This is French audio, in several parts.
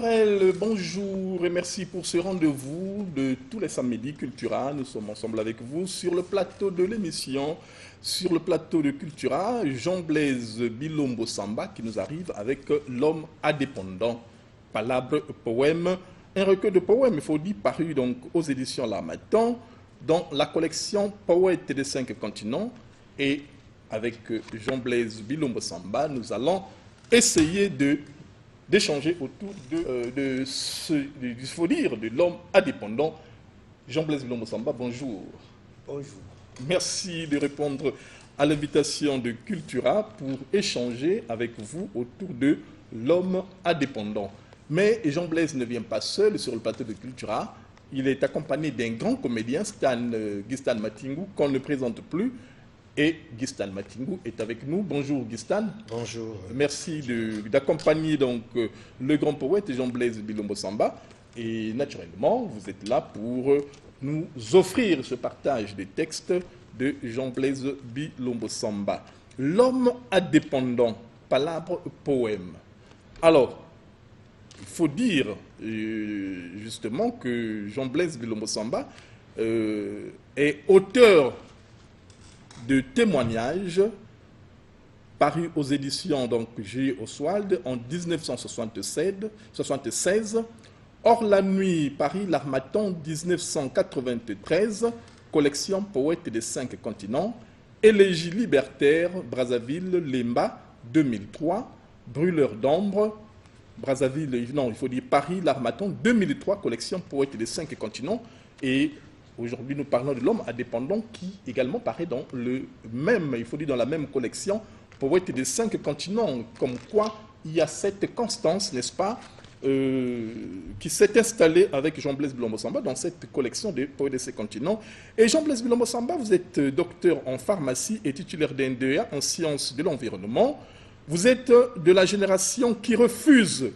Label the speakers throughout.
Speaker 1: Naturel, bonjour et merci pour ce rendez-vous de tous les samedis Cultura. Nous sommes ensemble avec vous sur le plateau de l'émission, sur le plateau de Cultura, Jean-Blaise Bilombo Samba qui nous arrive avec L'homme indépendant, palabre, poème, un recueil de poèmes, il faut dire, paru donc aux éditions L'Harmattan, dans la collection Poètes des 5 continents. Et avec Jean-Blaise Bilombo Samba, nous allons essayer d'échanger autour il faut dire, de l'homme indépendant. Jean-Blaise Bilombo Samba, bonjour.
Speaker 2: Bonjour.
Speaker 1: Merci de répondre à l'invitation de Cultura pour échanger avec vous autour de l'homme indépendant. Mais Jean-Blaise ne vient pas seul sur le plateau de Cultura. Il est accompagné d'un grand comédien, Gistan Matingu, qu'on ne présente plus. Et Gistan Matingu est avec nous. Bonjour Gistan.
Speaker 2: Bonjour.
Speaker 1: Merci d'accompagner donc le grand poète Jean-Blaise Bilombo Samba. Et naturellement, vous êtes là pour nous offrir ce partage des textes de Jean-Blaise Bilombo Samba. L'homme indépendant, palabre, poème. Alors, il faut dire justement que Jean-Blaise Bilombo Samba est auteur de témoignages parus aux éditions G. Oswald en 1976, Hors la nuit, Paris, L'Harmattan, 1993, collection Poètes des 5 continents, Élégie libertaire, Brazzaville, Lemba, 2003, Brûleur d'ombre, Brazzaville, non, il faut dire Paris, L'Harmattan, 2003, collection Poètes des 5 continents. Et aujourd'hui, nous parlons de l'homme indépendant qui également paraît dans le même, il faut dire dans la même collection, Poètes des 5 continents, comme quoi il y a cette constance, n'est-ce pas, qui s'est installée avec Jean-Blaise Bilombo Samba dans cette collection de Poètes des 5 continents. Et Jean-Blaise Bilombo Samba, vous êtes docteur en pharmacie et titulaire d'un DEA en sciences de l'environnement. Vous êtes de la génération qui refuse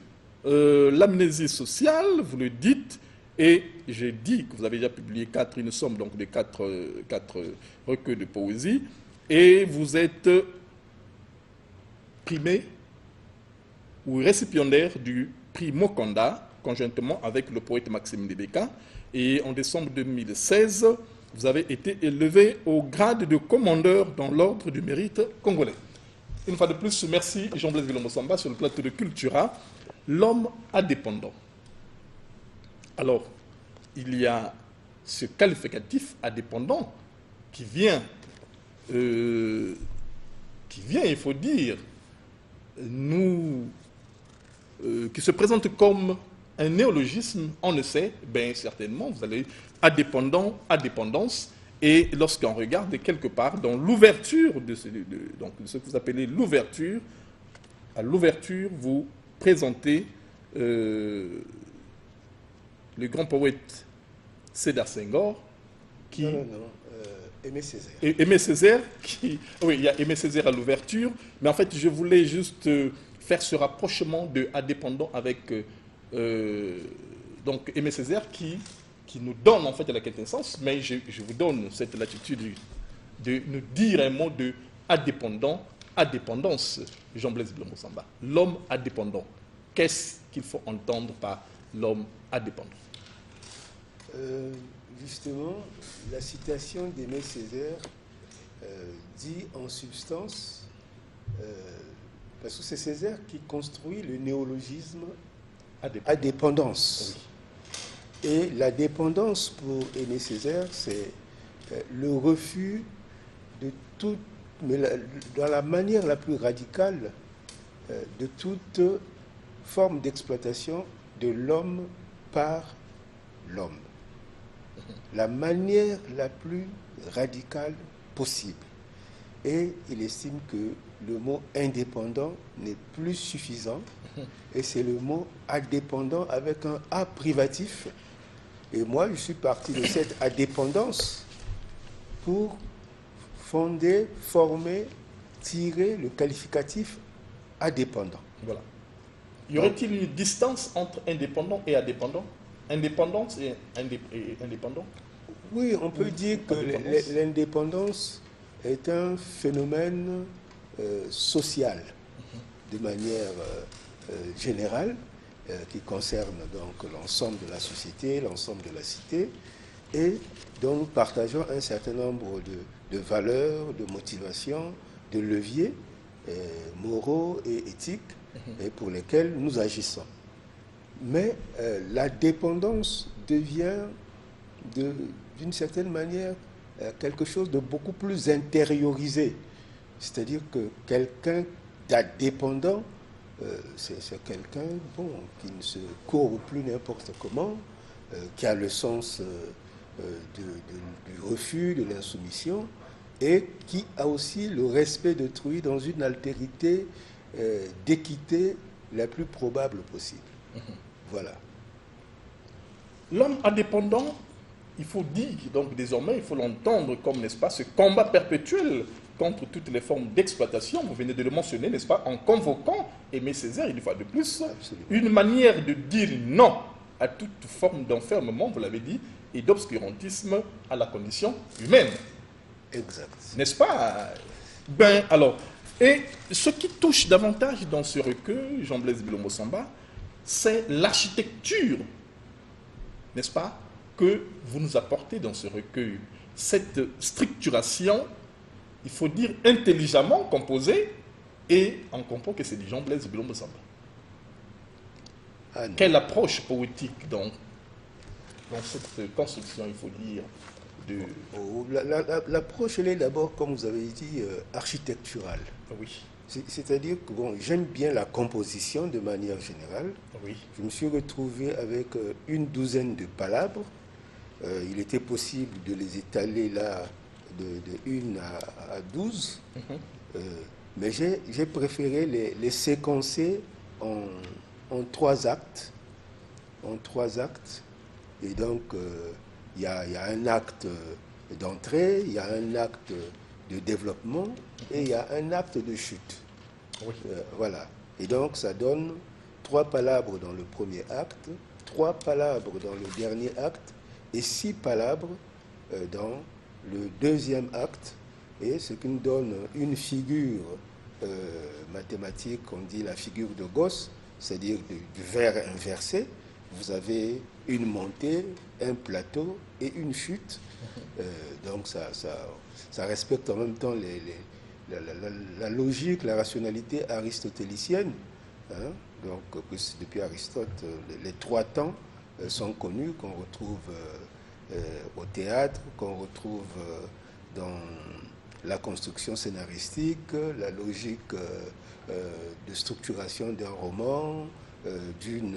Speaker 1: l'amnésie sociale, vous le dites. Et j'ai dit que vous avez déjà publié une somme donc de 4 recueils de poésie. Et vous êtes primé ou récipiendaire du prix Mokonda, conjointement avec le poète Maxime Debeka. Et en décembre 2016, vous avez été élevé au grade de commandeur dans l'ordre du mérite congolais. Une fois de plus, merci Jean-Blaise Bilombo Samba sur le plateau de Cultura, l'homme indépendant. Alors, il y a ce qualificatif indépendant qui vient, il faut dire, qui se présente comme un néologisme, on le sait, bien certainement, vous allez indépendant, indépendance, et lorsqu'on regarde quelque part dans l'ouverture de ce que vous appelez l'ouverture, à l'ouverture, vous présentez le grand poète Sédar Senghor, qui...
Speaker 2: Aimé Césaire.
Speaker 1: Aimé Césaire, oui, il y a Aimé Césaire à l'ouverture, mais en fait, je voulais juste faire ce rapprochement de indépendant avec donc Aimé Césaire qui nous donne en fait la quintessence, mais je vous donne cette latitude de nous dire un mot de indépendant, indépendance, Jean-Blaise Bilombo Samba. L'homme indépendant. Qu'est-ce qu'il faut entendre par l'homme indépendant?
Speaker 2: Justement, la citation d'Aimé Césaire dit en substance, parce que c'est Césaire qui construit le néologisme indépendance. Oui. Et la dépendance pour Aimé Césaire, c'est le refus de toute, mais dans la manière la plus radicale, de toute forme d'exploitation de l'homme par l'homme. La manière la plus radicale possible. Et il estime que le mot indépendant n'est plus suffisant, et c'est le mot indépendant avec un A privatif. Et moi, je suis parti de cette indépendance pour fonder, former, tirer le qualificatif indépendant.
Speaker 1: Voilà. Y aurait-il une distance entre indépendant et indépendant? Indépendance et indépendant?
Speaker 2: Oui, on peut dire que l'indépendance est un phénomène social de manière générale, qui concerne donc l'ensemble de la société, l'ensemble de la cité, et dont nous partageons un certain nombre de valeurs, de motivations, de leviers moraux et éthiques et pour lesquels nous agissons. Mais la dépendance devient d'une certaine manière quelque chose de beaucoup plus intériorisé. C'est-à-dire que quelqu'un d'indépendant, c'est quelqu'un qui ne se courbe plus n'importe comment, qui a le sens du refus, de l'insoumission, et qui a aussi le respect d'autrui dans une altérité d'équité la plus probable possible. Voilà.
Speaker 1: L'homme indépendant, il faut dire, donc désormais, il faut l'entendre comme, n'est-ce pas, ce combat perpétuel contre toutes les formes d'exploitation, vous venez de le mentionner, n'est-ce pas, en convoquant Aimé Césaire, une fois de plus, absolument, une manière de dire non à toute forme d'enfermement, vous l'avez dit, et d'obscurantisme à la condition humaine.
Speaker 2: Exact.
Speaker 1: N'est-ce pas? Ben, alors, et ce qui touche davantage dans ce recueil, Jean-Blaise Bilombo Samba, c'est l'architecture, n'est-ce pas, que vous nous apportez dans ce recueil. Cette structuration, il faut dire intelligemment composée, et en comprenant que c'est du Jean-Blaise Bilombo Samba. Ah, quelle approche poétique dans cette construction, il faut dire, de...
Speaker 2: L'approche, elle est d'abord, comme vous avez dit, architecturale.
Speaker 1: Oui.
Speaker 2: C'est-à-dire que j'aime bien la composition de manière générale.
Speaker 1: Oui.
Speaker 2: Je me suis retrouvé avec une douzaine de palabres. Il était possible de les étaler là de 1 à 12. Mais j'ai préféré les séquencer en 3 actes. En 3 actes. Et donc, il y a un acte d'entrée, il y a un acte de développement et il y a un acte de chute.
Speaker 1: Oui.
Speaker 2: Voilà. Et donc, ça donne 3 palabres dans le premier acte, 3 palabres dans le dernier acte et 6 palabres dans le deuxième acte. Et ce qui nous donne une figure mathématique, on dit la figure de Gauss, c'est-à-dire du verre inversé. Vous avez une montée, un plateau et une chute. Donc ça respecte en même temps la logique, la rationalité aristotélicienne. Hein. Donc depuis Aristote, les 3 temps sont connus, qu'on retrouve au théâtre, qu'on retrouve dans la construction scénaristique, la logique de structuration d'un roman, d'une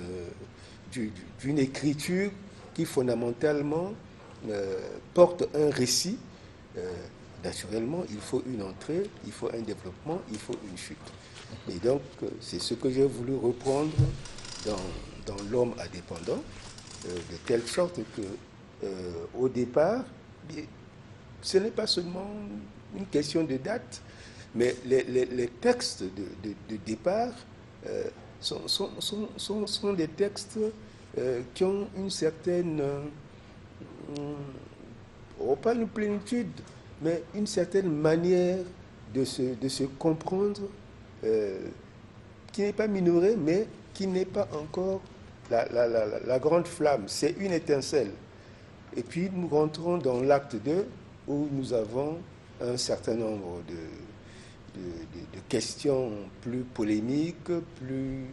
Speaker 2: écriture qui fondamentalement porte un récit. Naturellement, il faut une entrée, il faut un développement, il faut une chute. Et donc, c'est ce que j'ai voulu reprendre dans L'homme indépendant, de telle sorte que, au départ, ce n'est pas seulement une question de date, mais les textes de départ sont des textes qui ont une certaine, pas une plénitude, mais une certaine manière de se comprendre qui n'est pas minorée, mais qui n'est pas encore la grande flamme. C'est une étincelle. Et puis nous rentrons dans l'acte 2 où nous avons un certain nombre de questions plus polémiques, plus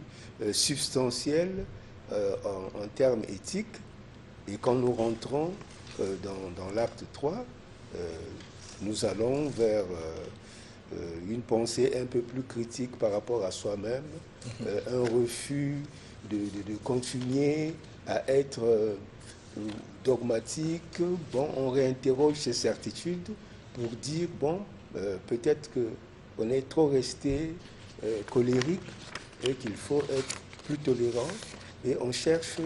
Speaker 2: substantielles en termes éthiques. Et quand nous rentrons dans l'acte 3, nous allons vers une pensée un peu plus critique par rapport à soi-même, un refus de continuer à être dogmatique. Bon, on réinterroge ses certitudes pour dire, bon, peut-être qu'on est trop resté colérique et qu'il faut être plus tolérant. Et on cherche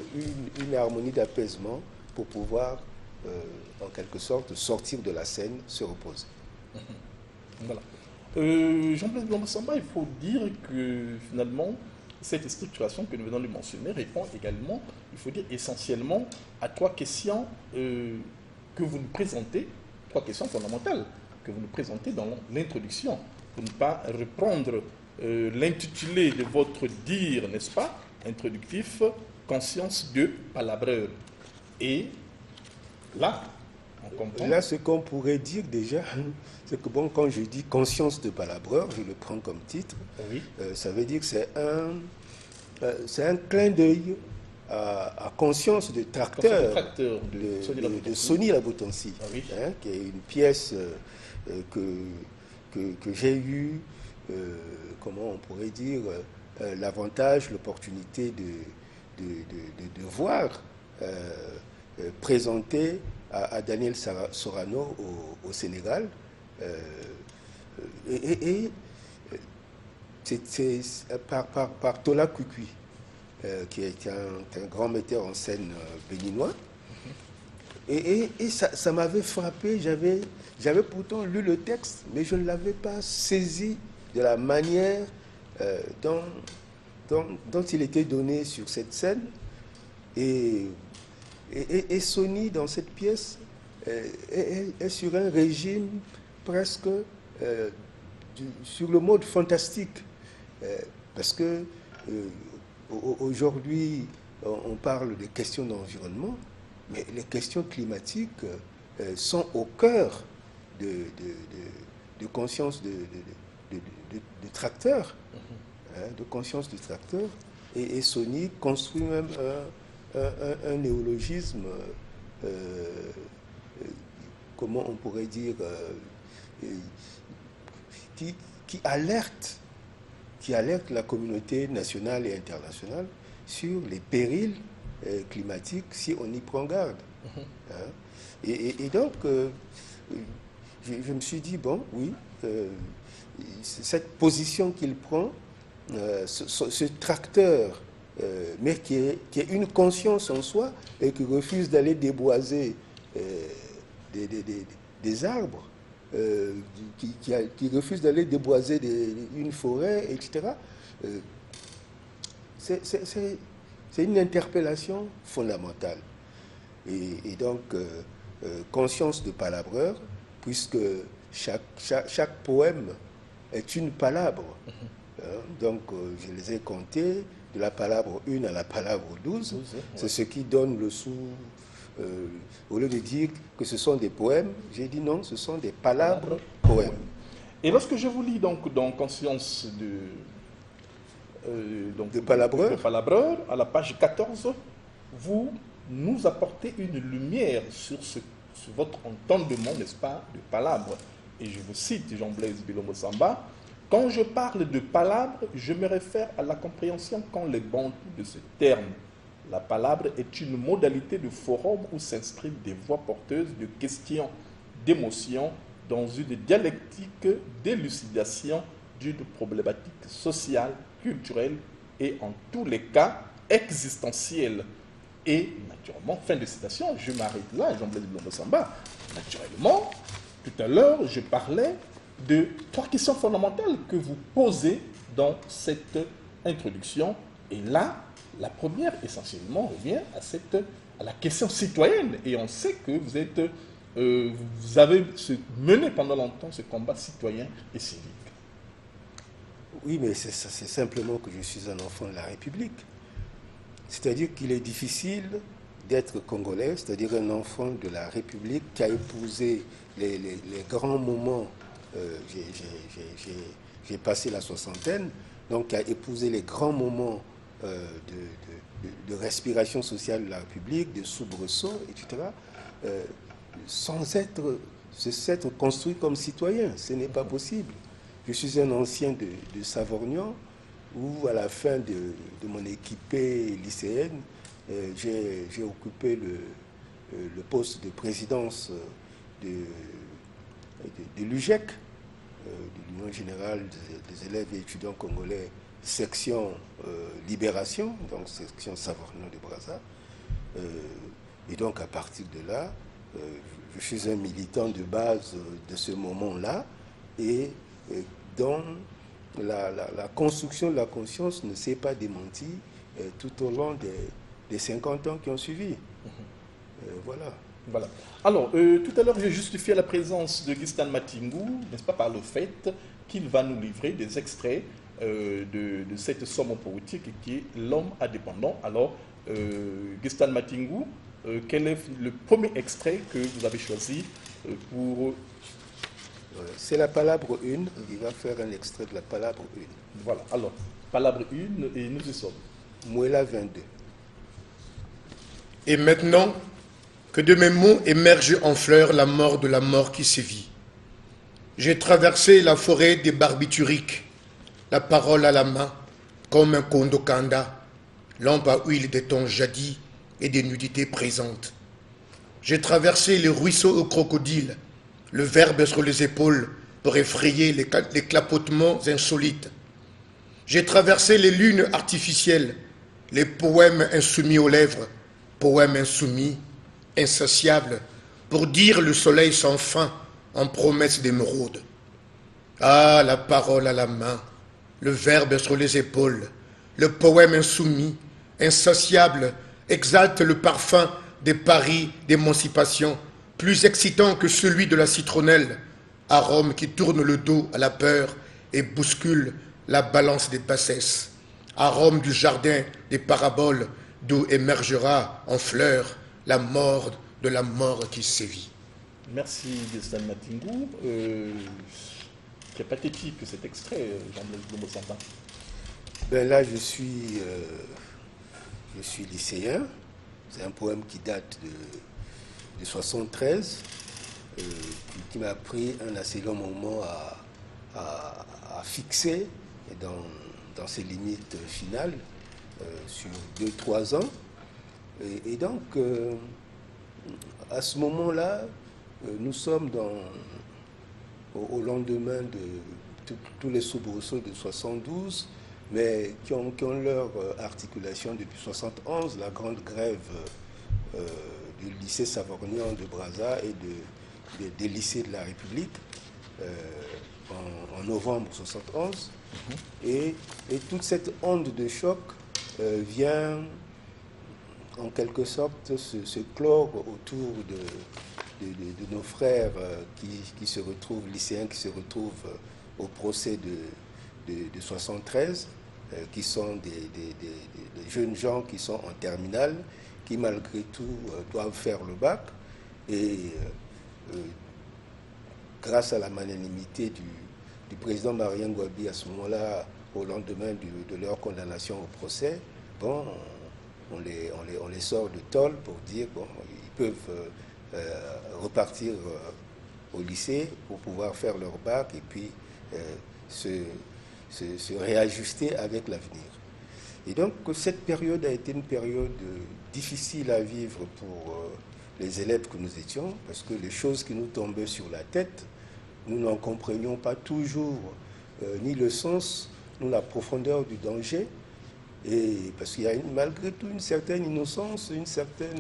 Speaker 2: une harmonie d'apaisement pour pouvoir, en quelque sorte, sortir de la scène, se reposer.
Speaker 1: Voilà. Jean-Blaise Bilombo Samba, il faut dire que finalement, cette structuration que nous venons de mentionner répond également, il faut dire essentiellement, à 3 questions que vous nous présentez, 3 questions fondamentales que vous nous présentez dans l'introduction, pour ne pas reprendre l'intitulé de votre dire, n'est-ce pas, introductif, conscience de palabreur. Et là, on comprend.
Speaker 2: Là, ce qu'on pourrait dire déjà, c'est que bon, quand je dis conscience de palabreur, je le prends comme titre,
Speaker 1: Oui.
Speaker 2: Ça veut dire que c'est un clin d'œil à conscience de tracteur, de Sonny Laboutancy,
Speaker 1: Ah oui.
Speaker 2: hein, qui est une pièce que j'ai eu, comment on pourrait dire, l'avantage, l'opportunité de voir présenter à Daniel Sorano au Sénégal. Et c'est par Tola Kukui, qui est un grand metteur en scène béninois. Et ça m'avait frappé, j'avais pourtant lu le texte, mais je ne l'avais pas saisi de la manière dont il était donné sur cette scène. Et Sonny, dans cette pièce, est sur un régime presque sur le mode fantastique. Parce que aujourd'hui, on parle des questions d'environnement, mais les questions climatiques sont au cœur de conscience de tracteur, hein, de conscience du tracteur. Et Sonny construit même un néologisme, comment on pourrait dire, qui alerte la communauté nationale et internationale sur les périls climatiques si on y prend garde. Hein. Et donc, je me suis dit, bon, oui, cette position qu'il prend, ce tracteur, mais qui est une conscience en soi et qui refuse d'aller déboiser des arbres, qui refuse d'aller déboiser une forêt, etc. C'est une interpellation fondamentale. Et donc, conscience de palabreur, puisque chaque poème est une palabre. Donc, je les ai comptés, de la palabre 1 à la palabre 12. C'est ce qui donne le sous. Au lieu de dire que ce sont des poèmes, j'ai dit non, ce sont des palabres poèmes.
Speaker 1: Et lorsque je vous lis donc dans Conscience de palabreur, à la page 14, vous nous apportez une lumière sur votre entendement, n'est-ce pas, de palabre. Et je vous cite Jean-Blaise Bilombo Samba. Quand je parle de palabre, je me réfère à la compréhension qu'ont les bantous de ce terme. La palabre est une modalité de forum où s'inscrivent des voix porteuses de questions, d'émotions, dans une dialectique d'élucidation d'une problématique sociale, culturelle et en tous les cas existentielle. Et naturellement, fin de citation, je m'arrête là, Jean-Blaise Bilombo Samba. Naturellement, tout à l'heure, je parlais de 3 questions fondamentales que vous posez dans cette introduction. Et là, la première, essentiellement, revient à la question citoyenne. Et on sait que vous avez mené pendant longtemps ce combat citoyen et civique.
Speaker 2: Oui, mais c'est simplement que je suis un enfant de la République. C'est-à-dire qu'il est difficile d'être congolais, c'est-à-dire un enfant de la République qui a épousé les grands moments. J'ai passé la soixantaine, donc qui a épousé les grands moments de respiration sociale de la République, de soubresauts, etc., sans s'être construit comme citoyen. Ce n'est pas possible. Je suis un ancien de Savorgnan, où à la fin de mon équipée lycéenne, j'ai occupé le poste de présidence de l'UGEC, de l'Union générale des élèves et étudiants congolais, section Libération, donc section Savorgnan de Brazza. Et donc à partir de là, je suis un militant de base de ce moment-là, et dont la construction de la conscience ne s'est pas démentie tout au long des 50 ans qui ont suivi. Voilà.
Speaker 1: Voilà. Alors, tout à l'heure, j'ai justifié la présence de Gustan Matingou, n'est-ce pas, par le fait qu'il va nous livrer des extraits de cette somme politique qui est l'homme indépendant. Alors, Gustan Matingou, quel est le premier extrait que vous avez choisi pour...
Speaker 2: C'est la palabre 1. Il va faire un extrait de la palabre 1.
Speaker 1: Voilà, alors, palabre 1, et nous y sommes.
Speaker 2: Mouela 22.
Speaker 3: Et maintenant, que de mes mots émerge en fleurs la mort de la mort qui sévit. J'ai traversé la forêt des barbituriques, la parole à la main, comme un kondokanda, lampe à huile des temps jadis et des nudités présentes. J'ai traversé les ruisseaux aux crocodiles, le verbe sur les épaules pour effrayer les clapotements insolites. J'ai traversé les lunes artificielles, les poèmes insoumis aux lèvres, poèmes insoumis, insatiables, pour dire le soleil sans fin en promesse d'émeraude. Ah, la parole à la main, le verbe sur les épaules, le poème insoumis, insatiable, exalte le parfum des paris d'émancipation, plus excitant que celui de la citronnelle, arôme qui tourne le dos à la peur et bouscule la balance des bassesses, arôme du jardin des paraboles d'où émergera en fleurs la mort de la mort qui sévit.
Speaker 1: Merci Gustan Matingou. C'est pathétique cet extrait, Jean-Blaise Dombo-Samba.
Speaker 2: Ben là, je suis lycéen. C'est un poème qui date de 1973, qui m'a pris un assez long moment à fixer dans ses limites finales sur 2-3 ans. Et donc, à ce moment-là, nous sommes au lendemain de tous les soubresauts de 72, mais qui ont leur articulation depuis 71, la grande grève du lycée Savorgnan de Brazza et des lycées de la République en novembre 71. Et toute cette onde de choc vient en quelque sorte se clore autour de nos frères qui se retrouvent, lycéens qui se retrouvent au procès de 73, qui sont des jeunes gens qui sont en terminale, qui malgré tout doivent faire le bac. Et grâce à la magnanimité du président Marien Ngouabi à ce moment-là, au lendemain de leur condamnation au procès, bon, on les sort de tôle pour dire bon, ils peuvent repartir au lycée pour pouvoir faire leur bac et puis se réajuster avec l'avenir. Et donc cette période a été une période difficile à vivre pour les élèves que nous étions, parce que les choses qui nous tombaient sur la tête, nous n'en comprenions pas toujours ni le sens, ni la profondeur du danger, et parce qu'il y a malgré tout une certaine innocence, une certaine...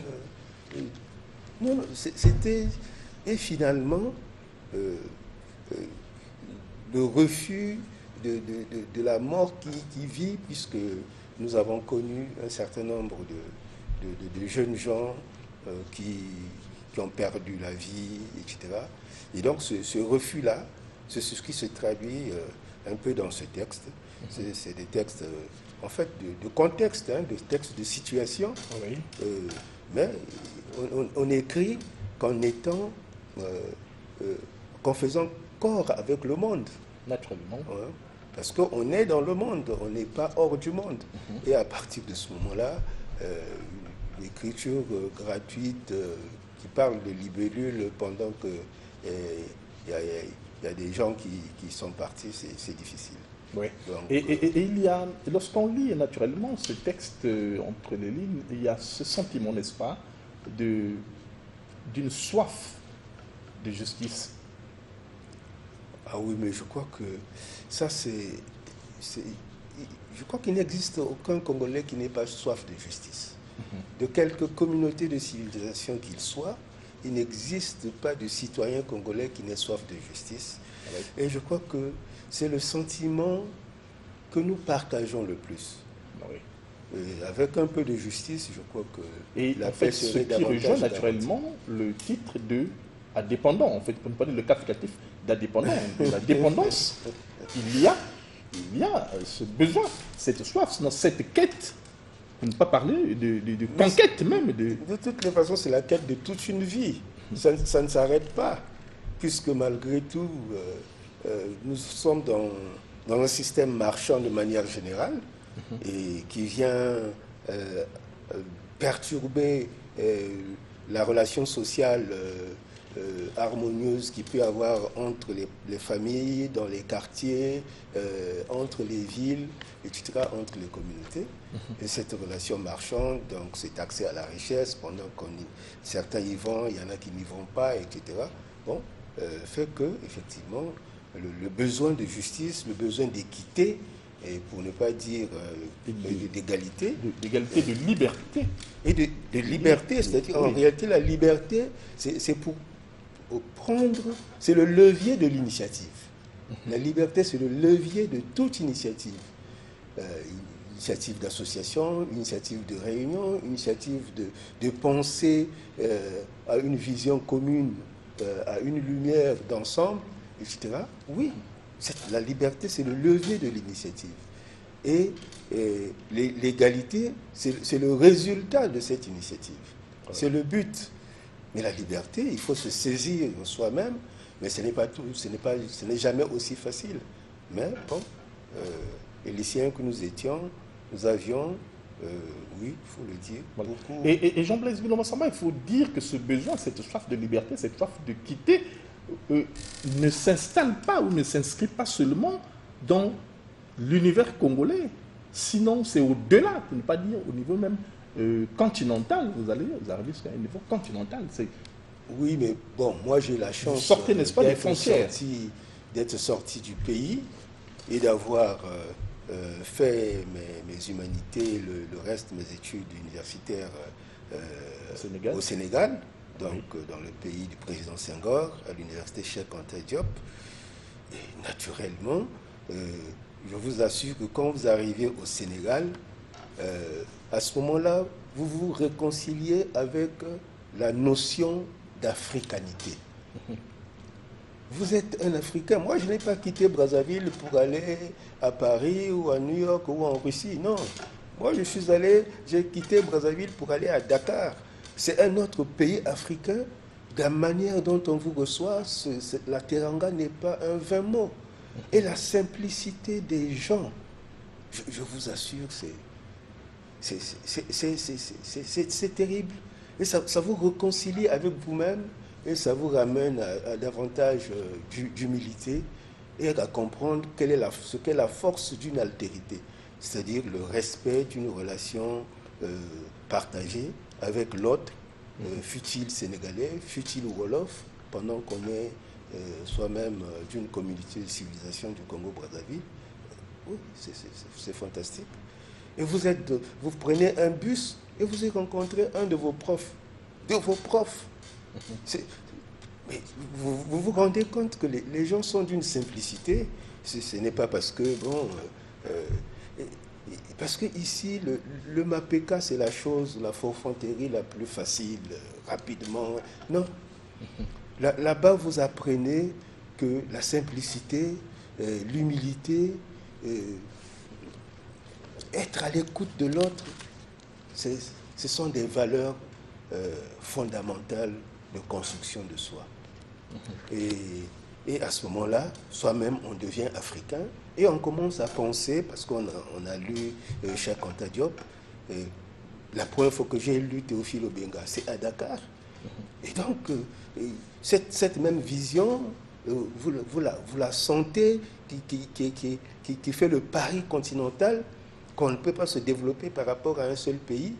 Speaker 2: non, c'était... Et finalement, le refus de la mort qui vit, puisque nous avons connu un certain nombre de jeunes gens qui ont perdu la vie, etc. Et donc ce refus-là, c'est ce qui se traduit un peu dans ce texte. C'est des textes, en fait, de contexte, hein, de textes de situation.
Speaker 1: Oui.
Speaker 2: Mais on écrit qu'en étant, qu'en faisant corps avec le monde.
Speaker 1: Naturellement.
Speaker 2: Ouais. Parce qu'on est dans le monde, on n'est pas hors du monde. Et à partir de ce moment-là, l'écriture gratuite qui parle de libellules pendant que il y a des gens qui sont partis, c'est difficile.
Speaker 1: Oui.
Speaker 2: Donc,
Speaker 1: et il y a, lorsqu'on lit naturellement ce texte entre les lignes, il y a ce sentiment, n'est-ce pas, d'une soif de justice.
Speaker 2: Ah oui, mais je crois que ça, je crois qu'il n'existe aucun Congolais qui n'ait pas soif de justice. De quelque communauté de civilisation qu'il soit, il n'existe pas de citoyen congolais qui n'ait soif de justice. Et je crois que c'est le sentiment que nous partageons le plus.
Speaker 1: Oui.
Speaker 2: Et avec un peu de justice, je crois que
Speaker 1: et
Speaker 2: la
Speaker 1: en fait,
Speaker 2: paix
Speaker 1: ce
Speaker 2: serait
Speaker 1: qui
Speaker 2: davantage
Speaker 1: rejoint naturellement le titre de indépendant, en fait, pour ne pas dire le qualificatif d'indépendant, de la dépendance, il y a il y a ce besoin, cette soif, cette quête, pour ne pas parler de conquête même.
Speaker 2: De toutes les façons, c'est la quête de toute une vie. Ça ne s'arrête pas, puisque malgré tout, nous sommes dans un système marchand de manière générale et qui vient perturber la relation sociale harmonieuse qu'il peut y avoir entre les familles, dans les quartiers, entre les villes, etc., entre les communautés. Et cette relation marchande, donc cet accès à la richesse, pendant certains y vont, il y en a qui n'y vont pas, etc., bon, fait que, effectivement, le besoin de justice, le besoin d'équité, et pour ne pas dire d'égalité.
Speaker 1: D'égalité, de liberté.
Speaker 2: Et de liberté, c'est-à-dire en réalité la liberté, c'est pour prendre, c'est le levier de l'initiative. La liberté, c'est le levier de toute initiative. Initiative d'association, initiative de réunion, initiative de penser à une vision commune, à une lumière d'ensemble, etc. Oui, la liberté, c'est le levier de l'initiative. Et l'égalité, c'est le résultat de cette initiative. C'est le but. Mais la liberté, il faut se saisir soi-même, mais ce n'est pas tout, ce n'est jamais aussi facile. Mais bon, les lycéens que nous étions, nous avions, oui, il faut le dire,
Speaker 1: Voilà.
Speaker 2: beaucoup.
Speaker 1: Et Jean-Blaise Villomassamba, il faut dire que ce besoin, cette soif de liberté, cette soif de quitter, ne s'installe pas ou ne s'inscrit pas seulement dans l'univers congolais. Sinon, c'est au-delà, pour ne pas dire au niveau même continental. Vous arrivez jusqu'à un niveau continental.
Speaker 2: Oui, mais bon, moi j'ai la chance
Speaker 1: sortez, n'est-ce pas, des frontières,
Speaker 2: d'être sorti du pays et d'avoir fait mes humanités, le reste de mes études universitaires au Sénégal, donc dans le pays du président Senghor, à l'université Cheikh Anta Diop. Et naturellement, je vous assure que quand vous arrivez au Sénégal, à ce moment-là, vous vous réconciliez avec la notion d'africanité. Vous êtes un Africain. Moi, je n'ai pas quitté Brazzaville pour aller à Paris ou à New York ou en Russie. Non. Moi, j'ai quitté Brazzaville pour aller à Dakar. C'est un autre pays africain. De la manière dont on vous reçoit, la teranga n'est pas un vain mot. Et la simplicité des gens, je vous assure, c'est terrible. Et ça vous réconcilie avec vous-même et ça vous ramène à davantage d'humilité et à comprendre ce qu'est la force d'une altérité, c'est-à-dire le respect d'une relation partagée avec l'autre, fut-il sénégalais, fut-il wolof, pendant qu'on est soi-même d'une communauté de civilisation du Congo-Brazzaville. Oui, c'est fantastique. Et vous prenez un bus et vous y rencontrez un de vos profs. Mais vous vous rendez compte que les gens sont d'une simplicité. Ce n'est pas parce que, bon... parce que ici, le MAPK, c'est la forfanterie la plus facile, rapidement. Non. Là-bas, vous apprenez que la simplicité, l'humilité, être à l'écoute de l'autre, ce sont des valeurs fondamentales de construction de soi. Et à ce moment-là, soi-même, on devient africain et on commence à penser, parce qu'on a lu Cheikh Anta Diop, la première fois que j'ai lu Théophile Obenga, c'est à Dakar. Et donc, cette même vision, vous la sentez qui fait le pari continental qu'on ne peut pas se développer par rapport à un seul pays.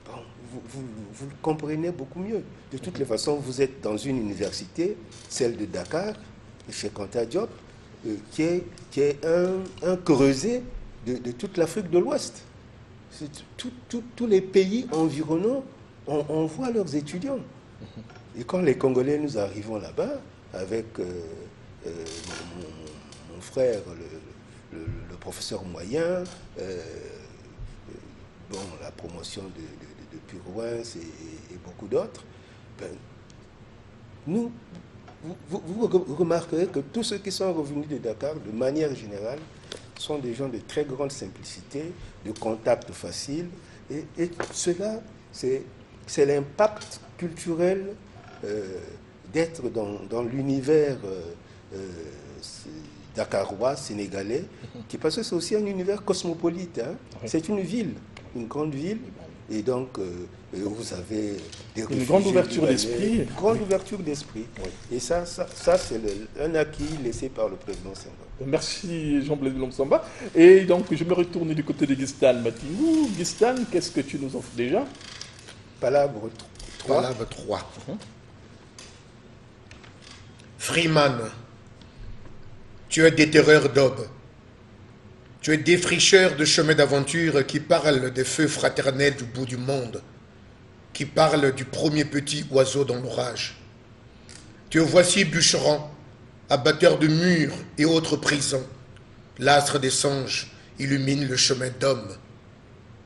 Speaker 2: Bon, vous le comprenez beaucoup mieux. De toutes les façons, vous êtes dans une université, celle de Dakar, chez Anta Diop, qui est un creuset de toute l'Afrique de l'Ouest. Tous les pays environnants, on voit leurs étudiants. Et quand les Congolais, nous arrivons là-bas, avec mon frère, le professeur moyen, la promotion de Purouins et beaucoup d'autres, vous remarquerez que tous ceux qui sont revenus de Dakar, de manière générale, sont des gens de très grande simplicité, de contact facile. Et cela, c'est l'impact culturel d'être dans l'univers dakarois, sénégalais, parce que c'est aussi un univers cosmopolite. Hein. Oui. C'est une ville, une grande ville. Et donc, vous avez
Speaker 1: une grande ouverture d'esprit.
Speaker 2: Une grande ouverture d'esprit. Oui. Et ça c'est un acquis laissé par le président Senghor.
Speaker 1: Merci Jean-Blaise Bilombo Samba. Et donc, je me retourne du côté de Gistan Matingou. Gistan, qu'est-ce que tu nous offres déjà?
Speaker 2: Palabre 3.
Speaker 3: Palabre 3. Freeman, tu es déterreur d'aube. Tu es défricheur de chemins d'aventure qui parlent des feux fraternels du bout du monde, qui parlent du premier petit oiseau dans l'orage. Tu es voici bûcheron, abatteur de murs et autres prisons. L'astre des songes illumine le chemin d'homme.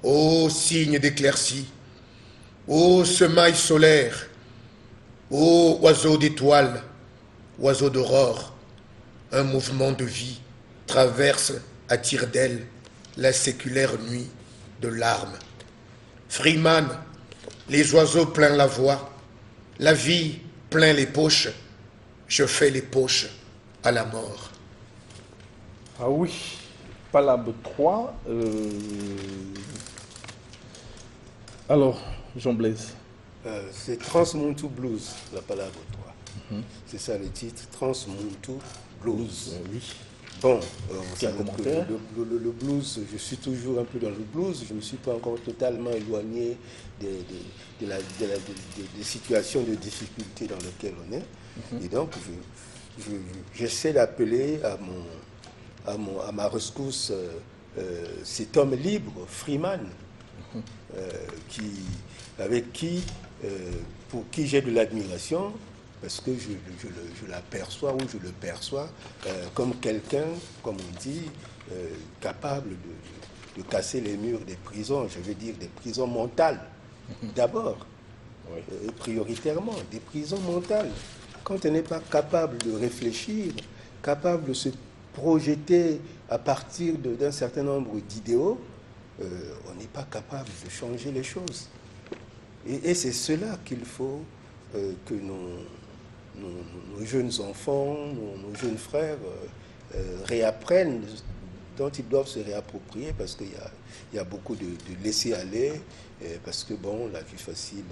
Speaker 3: Ô signe d'éclaircie, ô semaille solaire, ô oiseau d'étoiles, oiseau d'aurore, un mouvement de vie traverse à tire-d'aile la séculaire nuit de larmes. Freeman, les oiseaux plein la voix, la vie plein les poches, je fais les poches à la mort.
Speaker 1: Ah oui, Palabre 3. Alors, Jean-Blaise.
Speaker 2: C'est Transmuntu Blues, la Palabre 3. C'est ça le titre, Transmuntu Blues.
Speaker 1: Oui.
Speaker 2: Bon,
Speaker 1: le
Speaker 2: blues, je suis toujours un peu dans le blues, je ne me suis pas encore totalement éloigné des situations de difficulté dans lesquelles on est. Et donc, j'essaie d'appeler à ma rescousse cet homme libre, Freeman, pour qui j'ai de l'admiration, parce que je l'aperçois ou je le perçois comme quelqu'un, comme on dit, capable de casser les murs des prisons, je veux dire des prisons mentales, d'abord, et prioritairement, des prisons mentales. Quand on n'est pas capable de réfléchir, capable de se projeter à partir d'un certain nombre d'idéaux, on n'est pas capable de changer les choses. Et c'est cela qu'il faut que nos jeunes enfants, nos jeunes frères réapprennent, dont ils doivent se réapproprier, parce qu'il y a beaucoup de laisser aller, parce que bon, la vie facile,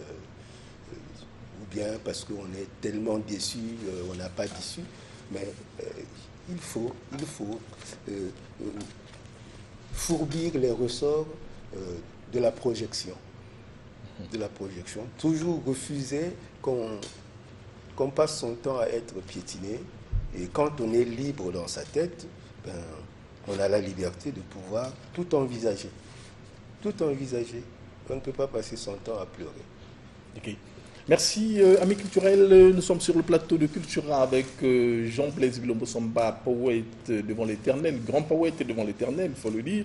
Speaker 2: ou bien parce qu'on est tellement déçu, on n'a pas d'issue, mais il faut fourbir les ressorts de la projection. Toujours refuser qu'on passe son temps à être piétiné, et quand on est libre dans sa tête, ben, on a la liberté de pouvoir tout envisager. On ne peut pas passer son temps à pleurer.
Speaker 1: Okay. Merci, amis culturels. Nous sommes sur le plateau de Cultura avec Jean-Blaise Bilombo Samba, poète devant l'éternel, grand poète devant l'éternel, il faut le dire,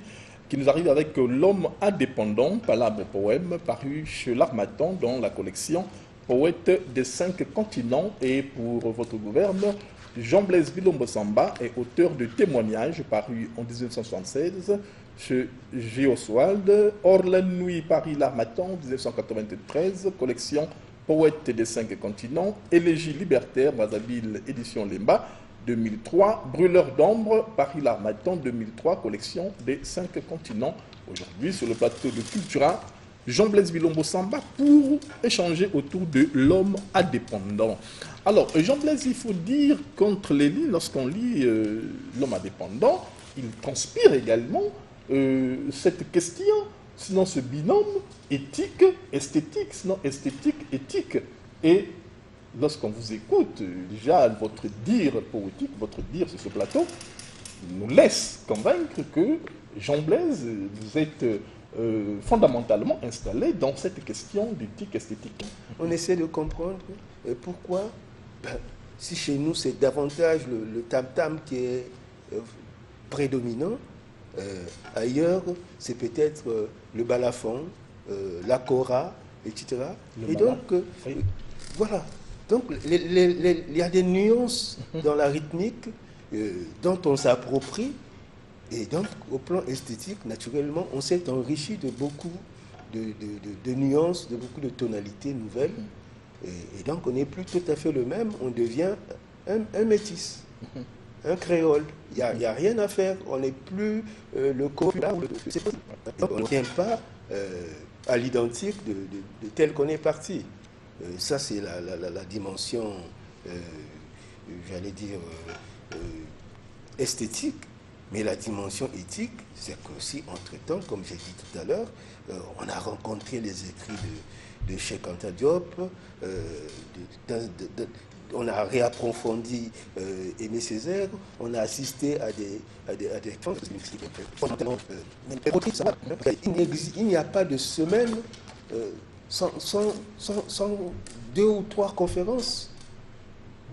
Speaker 1: qui nous arrive avec L'homme indépendant, palabre poème, paru chez l'Harmattan dans la collection Poète des 5 continents. Et pour votre gouverne, Jean-Blaise Bilombo Samba est auteur de témoignages paru en 1976 chez G. Oswald, Or la nuit, Paris, l'Harmattan, 1993, collection Poète des 5 continents, Élégie libertaire, Brazzaville, édition Lemba, 2003, Brûleur d'ombre, Paris, l'Harmattan, 2003, collection des 5 continents. Aujourd'hui, sur le plateau de Cultura, Jean-Blaise Bilombo Samba pour échanger autour de l'homme indépendant. Alors, Jean-Blaise, il faut dire qu'entre les lignes, lorsqu'on lit l'homme indépendant, il transpire également cette question, sinon ce binôme éthique, esthétique, sinon esthétique, éthique. Et lorsqu'on vous écoute, déjà votre dire poétique, votre dire sur ce plateau, nous laisse convaincre que Jean-Blaise, vous êtes fondamentalement installé dans cette question d'éthique esthétique.
Speaker 2: On essaie de comprendre pourquoi, si chez nous c'est davantage le tam-tam qui est prédominant, ailleurs c'est peut-être le balafon, la kora, etc. Et donc, voilà. Donc, il y a des nuances dans la rythmique dont on s'approprie Et donc, au plan esthétique, naturellement, on s'est enrichi de beaucoup de nuances, de beaucoup de tonalités nouvelles. Et donc, on n'est plus tout à fait le même, on devient un métis, un créole. Il n'y a rien à faire, on n'est plus le copulaire. On ne tient pas à l'identique de tel qu'on est parti. Ça, c'est la dimension, j'allais dire, esthétique. Mais la dimension éthique, c'est qu'aussi, entre-temps, comme j'ai dit tout à l'heure, on a rencontré les écrits de Cheikh Anta Diop, on a réapprofondi Aimé Césaire, on a assisté à des il n'y a pas de semaine sans 2 ou 3 conférences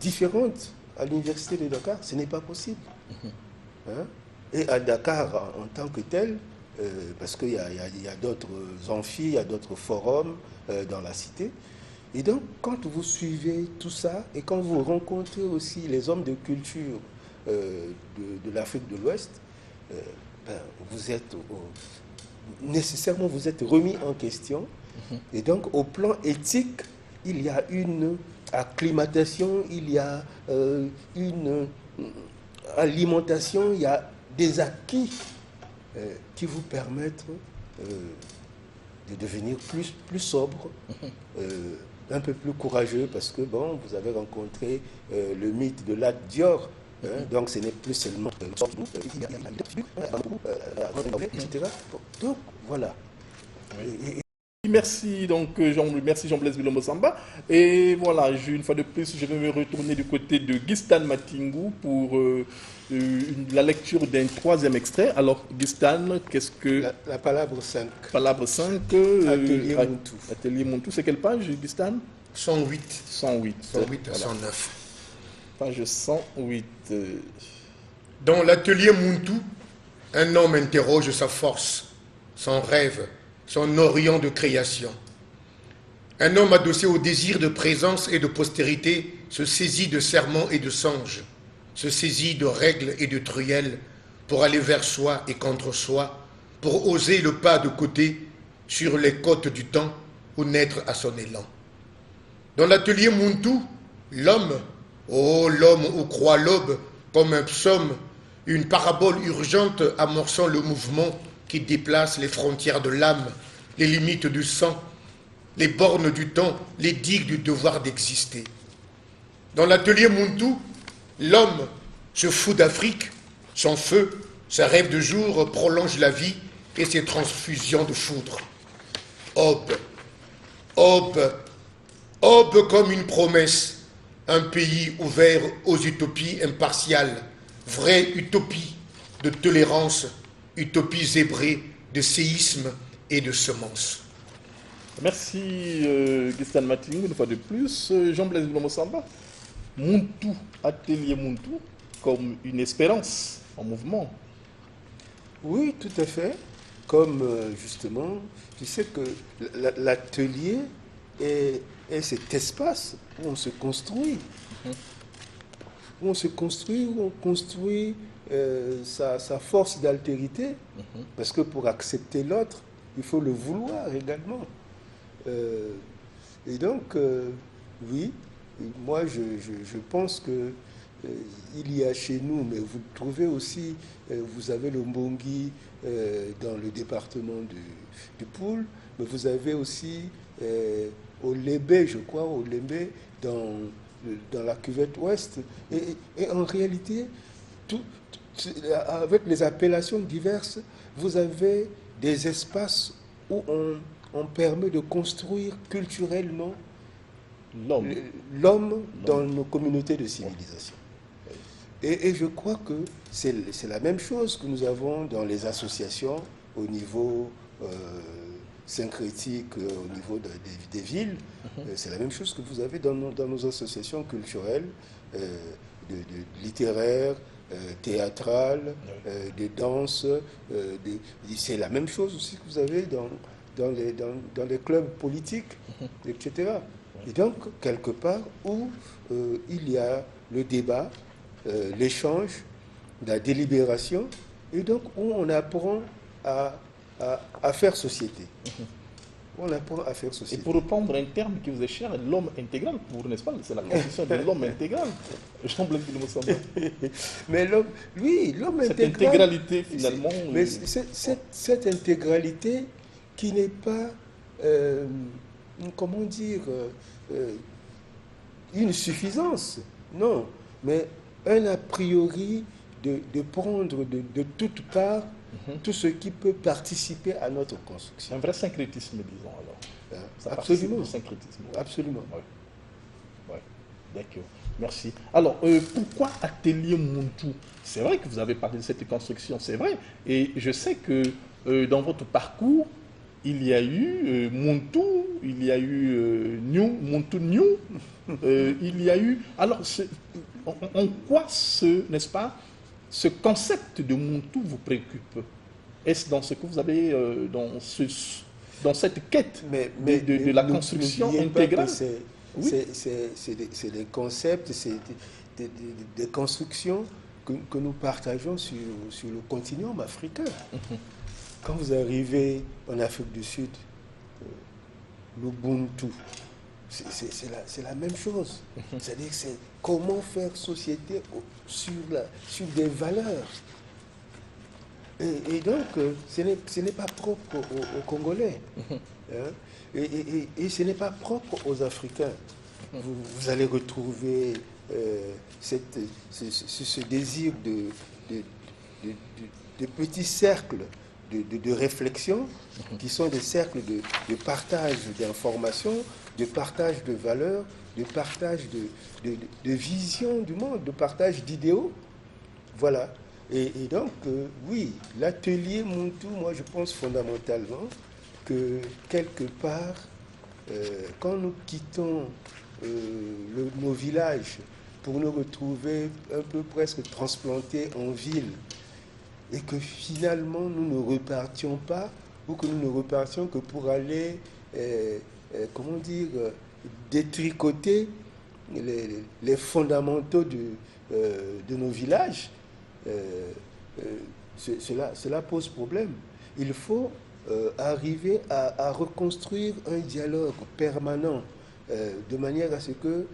Speaker 2: différentes à l'université de Dakar. Ce n'est pas possible. Hein? Et à Dakar en tant que tel, parce qu'il y a d'autres amphis, il y a d'autres forums dans la cité. Et donc, quand vous suivez tout ça, et quand vous rencontrez aussi les hommes de culture de l'Afrique de l'Ouest, vous êtes nécessairement vous êtes remis en question. Et donc, au plan éthique, il y a une acclimatation, il y a une alimentation, il y a des acquis qui vous permettent de devenir plus sobre, un peu plus courageux, parce que bon, vous avez rencontré le mythe de Lat Dior, donc ce n'est plus seulement etc. Donc voilà.
Speaker 1: Merci donc merci Jean-Blaise Bilombo Samba. Et voilà, une fois de plus, je vais me retourner du côté de Gistan Matingou pour la lecture d'un 3e extrait. Alors Gistan, qu'est-ce que...
Speaker 2: La palabre 5.
Speaker 1: Palabre 5.
Speaker 2: Atelier Muntu.
Speaker 1: Atelier Muntu, c'est quelle page, Gistan?
Speaker 3: 108.
Speaker 1: 108.
Speaker 3: 108 à
Speaker 1: Voilà.
Speaker 3: 109.
Speaker 1: Page 108.
Speaker 3: Dans l'atelier Muntu, un homme interroge sa force, son rêve, son orient de création. Un homme adossé au désir de présence et de postérité se saisit de serments et de songes, se saisit de règles et de truelles pour aller vers soi et contre soi, pour oser le pas de côté sur les côtes du temps ou naître à son élan. Dans l'atelier Muntu, l'homme, oh l'homme où croit l'aube comme un psaume, une parabole urgente amorçant le mouvement qui déplace les frontières de l'âme, les limites du sang, les bornes du temps, les digues du devoir d'exister. Dans l'atelier Muntu, l'homme se fout d'Afrique, son feu, ses rêves de jour prolongent la vie et ses transfusions de foudre. Aube, aube, aube comme une promesse, un pays ouvert aux utopies impartiales, vraie utopie de tolérance, utopie zébrée de séisme et de semences.
Speaker 1: Merci Gistan Matingou, une fois de plus. Jean-Blaise Bilombo Samba, Muntu, Atelier Muntu, comme une espérance en mouvement.
Speaker 2: Oui, tout à fait. Comme justement, tu sais que l'atelier est cet espace où on se construit. Où on se construit, où on construit sa force d'altérité. Parce que pour accepter l'autre, il faut le vouloir également. Et donc, oui, moi je pense que il y a chez nous, mais vous le trouvez aussi, vous avez le Mbongi dans le département du Poul, mais vous avez aussi au Lébé, je crois, au Lébé, dans la cuvette ouest. Et en réalité, avec les appellations diverses, vous avez des espaces où on permet de construire culturellement l'homme dans nos communautés de civilisation. Et je crois que c'est la même chose que nous avons dans les associations au niveau syncrétique, au niveau des villes. C'est la même chose que vous avez dans nos associations culturelles, littéraires, théâtrales, de danse. C'est la même chose aussi que vous avez dans les clubs politiques, etc. Et donc, quelque part où il y a le débat, l'échange, la délibération, Et donc, où on apprend à faire société. On apprend à faire
Speaker 1: Et
Speaker 2: société.
Speaker 1: pour reprendre un terme qui vous est cher, l'homme intégral, pour n'est-ce pas, c'est la conception de l'homme intégral.
Speaker 2: Mais l'homme, oui, l'homme
Speaker 1: Cette
Speaker 2: intégral.
Speaker 1: intégralité, finalement.
Speaker 2: Mais cette intégralité qui n'est pas, comment dire, une suffisance, non, mais un a priori de prendre de toutes parts tout ce qui peut participer à notre construction.
Speaker 1: Un vrai syncrétisme, disons alors. Ça
Speaker 2: Absolument.
Speaker 1: participe au syncrétisme.
Speaker 2: Absolument.
Speaker 1: Oui. Ouais. D'accord. Merci. Alors, pourquoi Atelier Muntu? C'est vrai que vous avez parlé de cette construction, c'est vrai. Et je sais que dans votre parcours, il y a eu Muntu, il y a eu Muntu New, il y a eu... Alors, en quoi n'est-ce pas, ce concept de Muntu vous préoccupe? Est-ce dans ce que vous avez, dans cette quête de la construction intégrale?
Speaker 2: C'est des concepts, c'est des constructions que nous partageons sur le continuum africain. Quand vous arrivez en Afrique du Sud, l'Ubuntu, c'est la même chose. C'est-à-dire que c'est comment faire société sur des valeurs. Et donc, ce n'est pas propre aux Congolais. Hein? Et ce n'est pas propre aux Africains. Vous allez retrouver ce désir de petits cercles de réflexion qui sont des cercles de partage d'informations, de partage de valeurs, de partage de vision du monde, de partage d'idéaux. Voilà. Et donc, oui, l'atelier Muntu, moi je pense fondamentalement que quelque part, quand nous quittons nos villages pour nous retrouver un peu presque transplantés en ville, et que finalement nous ne repartions pas, ou que nous ne repartions que pour aller, comment dire, détricoter les fondamentaux de nos villages, cela pose problème. Il faut arriver à reconstruire un dialogue permanent de manière à ce que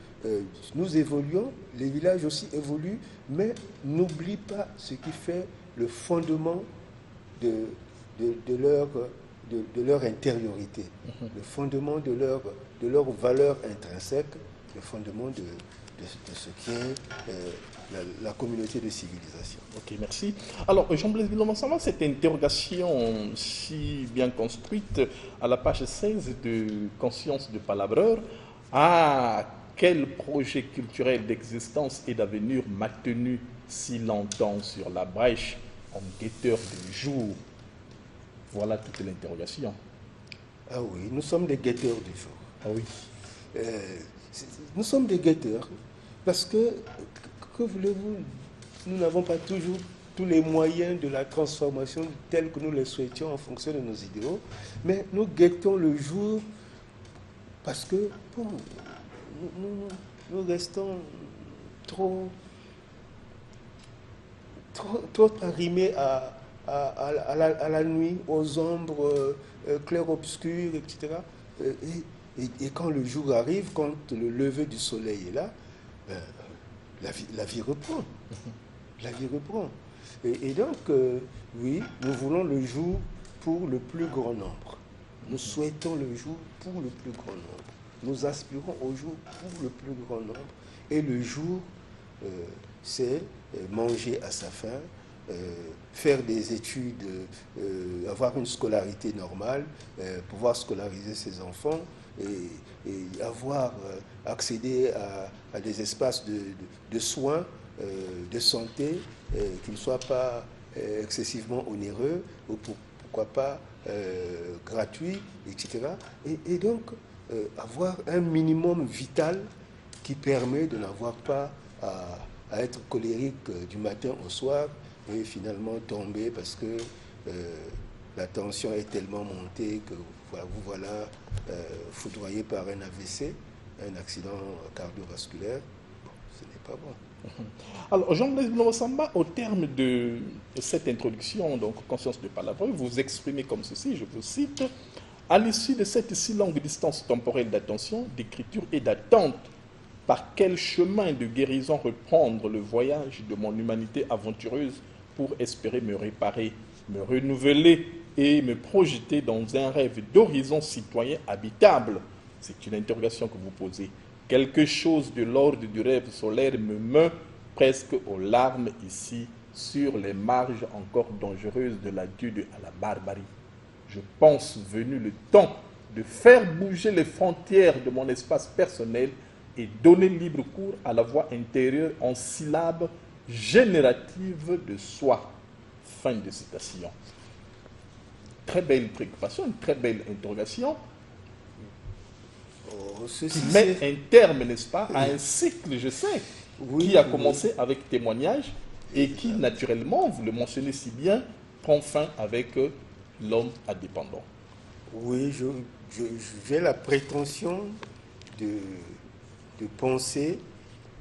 Speaker 2: nous évoluions, les villages aussi évoluent, mais n'oublie pas ce qui fait le fondement de leur intériorité, le fondement de leur valeur intrinsèque, le fondement de ce qui est la communauté de civilisation.
Speaker 1: Ok, merci. Alors, Jean-Blaise Bilomansama, cette interrogation si bien construite à la page 16 de Conscience de Palabreur, quel projet culturel d'existence et d'avenir m'a tenu si longtemps sur la brèche en guetteur de jour? Voilà toute l'interrogation.
Speaker 2: Ah oui, nous sommes des guetteurs du jour.
Speaker 1: Ah oui.
Speaker 2: Nous sommes des guetteurs parce que voulez-vous, nous n'avons pas toujours tous les moyens de la transformation tels que nous les souhaitions en fonction de nos idéaux, mais nous guettons le jour parce que bon, nous restons trop arrimés à la nuit, aux ombres clair-obscur, etc. Et quand le jour arrive, quand le lever du soleil est là, la vie reprend. La vie reprend. Et donc, oui, nous voulons le jour pour le plus grand nombre. Nous souhaitons le jour pour le plus grand nombre. Nous aspirons au jour pour le plus grand nombre. Et le jour, c'est manger à sa faim, faire des études, avoir une scolarité normale, pouvoir scolariser ses enfants et avoir accédé à des espaces de soins, de santé, qui ne soient pas excessivement onéreux ou pourquoi pas gratuits, etc. Et donc avoir un minimum vital qui permet de n'avoir pas à être colérique du matin au soir et finalement tomber parce que la tension est tellement montée que vous voilà foudroyé par un AVC, un accident cardiovasculaire. Bon, ce n'est pas bon.
Speaker 1: Alors, Jean-Blaise Bilombo-Samba, au terme de cette introduction, donc conscience de Palabreau, vous exprimez comme ceci, je vous cite, à l'issue de cette si longue distance temporelle d'attention, d'écriture et d'attente, par quel chemin de guérison reprendre le voyage de mon humanité aventureuse pour espérer me réparer, me renouveler et me projeter dans un rêve d'horizon citoyen habitable? C'est une interrogation que vous posez. Quelque chose de l'ordre du rêve solaire me meut presque aux larmes ici, sur les marges encore dangereuses de l'adieu à la barbarie. Je pense venu le temps de faire bouger les frontières de mon espace personnel et donner libre cours à la voix intérieure en syllabes génératives de soi. Fin de citation. Très belle préoccupation, une très belle interrogation qui met un terme, n'est-ce pas, à un cycle, je sais, qui a commencé avec témoignage et qui, naturellement, vous le mentionnez si bien, prend fin avec l'homme indépendant.
Speaker 2: Oui, j'ai la prétention de penser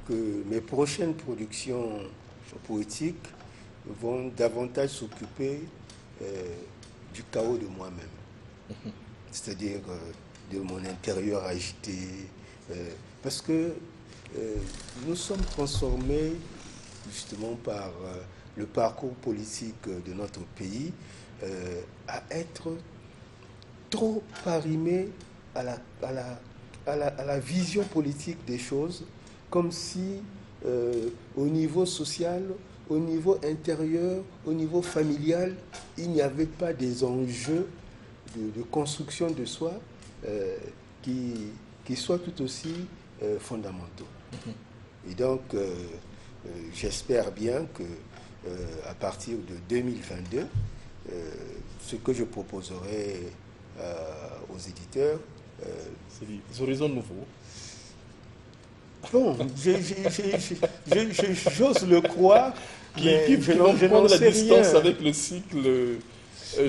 Speaker 2: que mes prochaines productions poétiques vont davantage s'occuper du chaos de moi-même, c'est-à-dire de mon intérieur agité, parce que nous sommes transformés justement par le parcours politique de notre pays à être trop arrimés à la vision politique des choses, comme si au niveau social, au niveau intérieur, au niveau familial, il n'y avait pas des enjeux de construction de soi qui soient tout aussi fondamentaux. Et donc, j'espère bien que à partir de 2022, ce que je proposerai aux éditeurs,
Speaker 1: c'est des horizons nouveaux.
Speaker 2: Bon, j'ose le croire,
Speaker 1: qui vont prendre la distance avec le cycle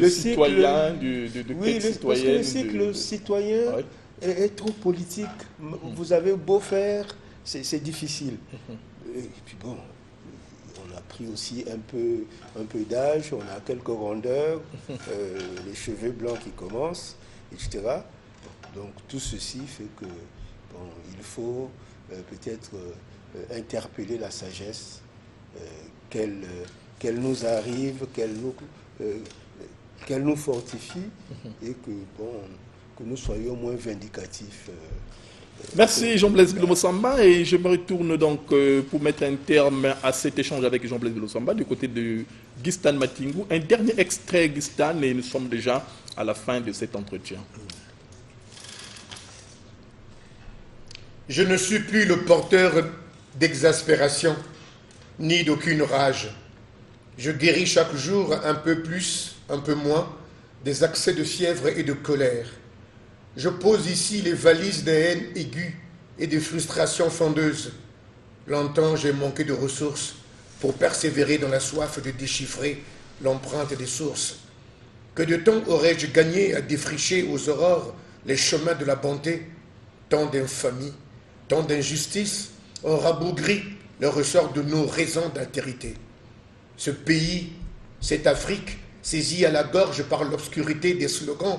Speaker 1: citoyen, de
Speaker 2: oui, parce que le cycle citoyen est trop politique. Vous avez beau faire, c'est difficile. Et puis bon, on a pris aussi un peu d'âge, on a quelques rondeurs, les cheveux blancs qui commencent, etc. Donc tout ceci fait que bon, il faut peut-être interpeller la sagesse, qu'elle nous arrive, qu'elle nous fortifie et que nous soyons moins vindicatifs.
Speaker 1: Merci Jean-Blaise Bilombo-Samba, et je me retourne donc pour mettre un terme à cet échange avec Jean-Blaise Bilombo-Samba du côté de Gistan Matingou. Un dernier extrait, Gistan, et nous sommes déjà à la fin de cet entretien.
Speaker 3: Je ne suis plus le porteur d'exaspération, ni d'aucune rage. Je guéris chaque jour un peu plus, un peu moins, des accès de fièvre et de colère. Je pose ici les valises des haines aiguës et des frustrations fondeuses. Longtemps, j'ai manqué de ressources pour persévérer dans la soif de déchiffrer l'empreinte des sources. Que de temps aurais-je gagné à défricher aux aurores les chemins de la bonté? Tant d'infamie, tant d'injustice ont rabougri le ressort de nos raisons d'altérité. Ce pays, cette Afrique, saisie à la gorge par l'obscurité des slogans,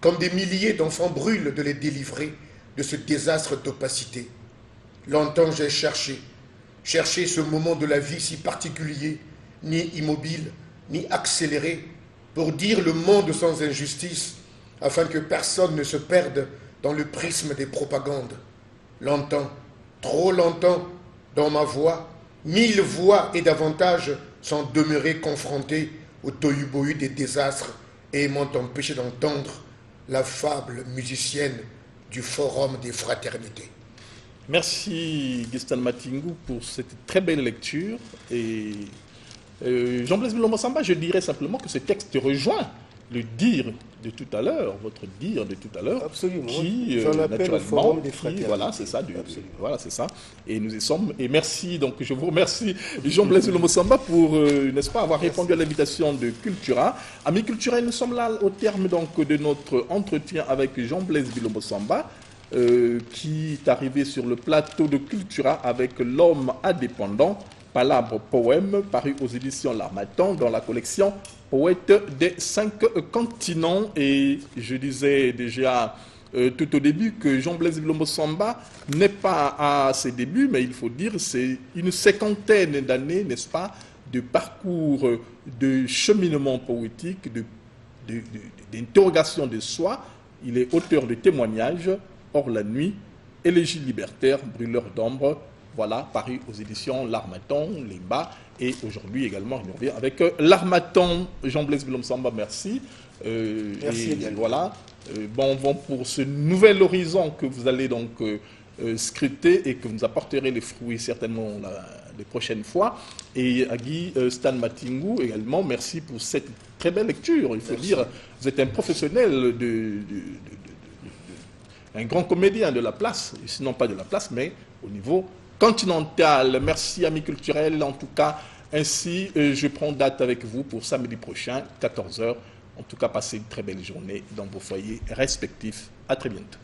Speaker 3: comme des milliers d'enfants brûlent de les délivrer de ce désastre d'opacité. Longtemps j'ai cherché ce moment de la vie si particulier, ni immobile, ni accéléré, pour dire le monde sans injustice, afin que personne ne se perde dans le prisme des propagandes. Longtemps, trop longtemps, dans ma voix, 1000 voix et davantage sont demeurées confrontées au tohu-bohu des désastres et m'ont empêché d'entendre la fable musicienne du Forum des Fraternités.
Speaker 1: Merci Gistan Matingou pour cette très belle lecture. Et Jean-Blaise Bilombo-Samba, je dirais simplement que ce texte rejoint le dire de tout à l'heure, votre dire de tout à l'heure.
Speaker 2: Absolument.
Speaker 1: Qui,
Speaker 2: j'en appelle le Forum des Fraternités.
Speaker 1: Voilà, c'est ça. Voilà, c'est ça. Et nous y sommes. Et merci, donc je vous remercie, Jean-Blaise Bilombo-Samba, pour, n'est-ce pas, avoir répondu à l'invitation de Cultura. Amis culturels, nous sommes là au terme donc de notre entretien avec Jean-Blaise Bilombo-Samba. qui est arrivé sur le plateau de Cultura avec L'homme indépendant, palabre poème, paru aux éditions L'Harmattan dans la collection Poètes des 5 continents. Et je disais déjà tout au début que Jean-Blaise Bilombo Samba n'est pas à ses débuts, mais il faut dire c'est une cinquantaine d'années, n'est-ce pas, de parcours, de cheminement poétique, d'interrogation de soi. Il est auteur de témoignages, Hors la nuit, Élégie libertaire, Brûleur d'ombre, voilà, paru aux éditions L'Harmattan, Lemba, et aujourd'hui également, il revient avec L'Harmattan. Jean-Blaise Bilombo Samba, merci.
Speaker 2: Merci également.
Speaker 1: Voilà, bon pour ce nouvel horizon que vous allez donc scruter et que vous nous apporterez les fruits certainement les prochaines fois. Et à Guy Stan Matingou également, merci pour cette très belle lecture. Il faut dire, vous êtes un professionnel, un grand comédien de la place, sinon pas de la place, mais au niveau continental. Merci amis culturels, en tout cas, ainsi je prends date avec vous pour samedi prochain, 14 h. En tout cas, passez une très belle journée dans vos foyers respectifs. À très bientôt.